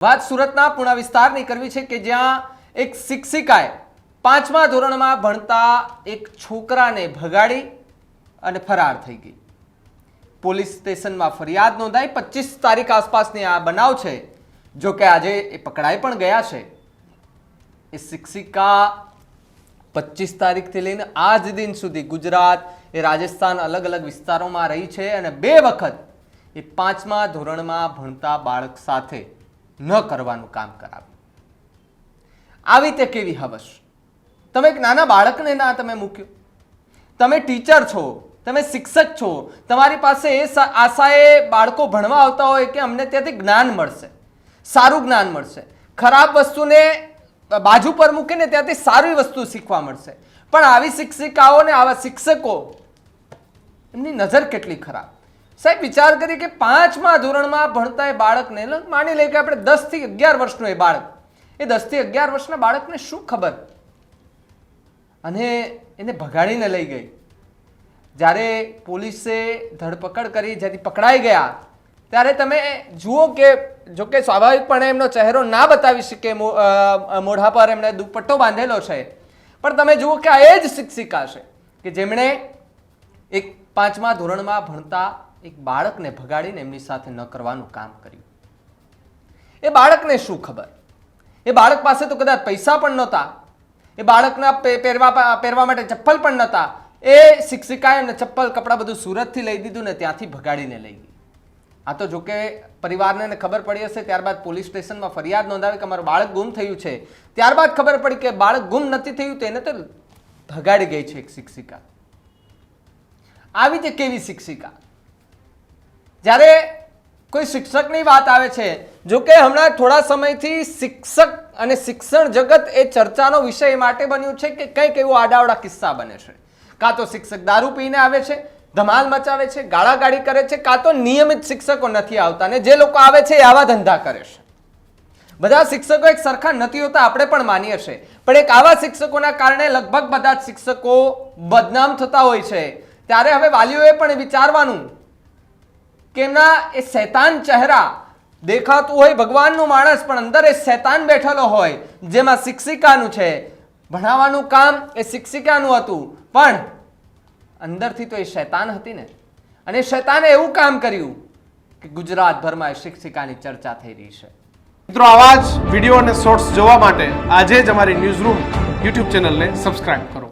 વાત સુરતના પુણા વિસ્તારની કરવી છે કે જ્યાં એક શિક્ષિકાએ 5મા ધોરણમાં ભણતા એક છોકરાને ભગાડી અને ફરાર થઈ ગઈ। પોલીસ સ્ટેશનમાં ફરિયાદ નોંધાઈ। 25 તારીખ આસપાસની આ બનાવ છે। જો કે આજે એ પકડાઈ પણ ગયા છે। એ શિક્ષિકા 25 તારીખથી લઈને આજ દિન સુધી ગુજરાત એ રાજસ્થાન અલગ અલગ વિસ્તારોમાં રહી છે અને 2 વખત એ 5મા ધોરણમાં ભણતા બાળક સાથે ન કરવાનું કામ કરાવ્યું। આવી તે કેવી હવસ! તમે એક નાના બાળકને ના તમે મૂક્યો, તમે ટીચર છો, તમે શિક્ષક છો, તમારી પાસે એ આશાએ બાળકો ભણવા આવતા હોય કે અમને ત્યાંથી જ્ઞાન મળશે, સારું જ્ઞાન મળશે, ખરાબ વસ્તુને બાજુ પર મૂકીને ત્યાંથી સારી વસ્તુ શીખવા મળશે। પણ આવી શિક્ષિકાઓને આવા શિક્ષકો એમની નજર કેટલી ખરાબ! સાહેબ વિચાર કરી કે 5મા ધોરણમાં ભણતા એ બાળકને માની લઈએ કે આપણે 10 થી 11 વર્ષનું એ બાળક, એ 10 થી 11 વર્ષના બાળકને શું ખબર, અને એને ભગાડીને લઈ ગઈ। જ્યારે પોલીસે ધરપકડ કરી, જ્યારે પકડાઈ ગયા ત્યારે તમે જુઓ કે જો કે સ્વાભાવિકપણે એમનો ચહેરો ના બતાવી શકે, મોઢા પર એમણે દુપટ્ટો બાંધેલો છે, પણ તમે જુઓ કે આ એ જ શિક્ષિકા છે કે જેમણે એક 5મા ધોરણમાં ભણતા એક બાળકને ભગાડીને એમની સાથે ન કરવાનું કામ કર્યું। એ બાળકને શું ખબર? એ બાળક પાસે તો કદાચ પૈસા પણ નહોતા, એ બાળકના પહેરવા માટે ચપ્પલ પણ નહોતા। એ શિક્ષિકાએ એમને ચપ્પલ કપડાં બધું સુરતથી લઈ દીધું ને ત્યાંથી ભગાડીને લઈ ગઈ। આ તો જોકે પરિવારને ખબર પડી હશે, ત્યારબાદ પોલીસ સ્ટેશનમાં ફરિયાદ નોંધાવી કે અમારું બાળક ગુમ થયું છે। ત્યારબાદ ખબર પડી કે બાળક ગુમ નથી થયું, તેને તો ભગાડી ગઈ છે એક શિક્ષિકા। આવી તે કેવી શિક્ષિકા! જ્યારે કોઈ શિક્ષકની વાત આવે છે, જો કે હમણાં થોડા સમયથી શિક્ષક અને શિક્ષણ જગત એ ચર્ચાનો વિષય માટે બન્યું છે કે કંઈક એવો આડાવડા કિસ્સા બને છે। કાં તો શિક્ષક દારૂ પીને આવે છે, ધમાલ મચાવે છે, ગાળાગાળી કરે છે, કાં તો નિયમિત શિક્ષકો નથી આવતા, ને જે લોકો આવે છે એ આવા ધંધા કરે છે। બધા શિક્ષકો એક સરખા નથી હોતા, આપણે પણ માનીએ છીએ, પણ એક આવા શિક્ષકોના કારણે લગભગ બધા જ શિક્ષકો બદનામ થતા હોય છે। ત્યારે હવે વાલીઓએ પણ વિચારવાનું કે એમના એ શૈતાન ચહેરા દેખાતું હોય ભગવાનનું માણસ, પણ અંદર એ શૈતાન બેઠેલો હોય, જેમાં શિક્ષિકાનું છે, ભણાવવાનું કામ એ શિક્ષિકાનું હતું, પણ અંદરથી તો એ શૈતાન હતી ને। અને શૈતાને એવું કામ કર્યું કે ગુજરાતભરમાં એ શિક્ષિકાની ચર્ચા થઈ રહી છે। મિત્રો, આવા જ વિડીયો અને શોર્ટ્સ જોવા માટે આજે જ અમારી ન્યૂઝ રૂમ યુટ્યુબ ચેનલને સબસ્ક્રાઇબ કરો।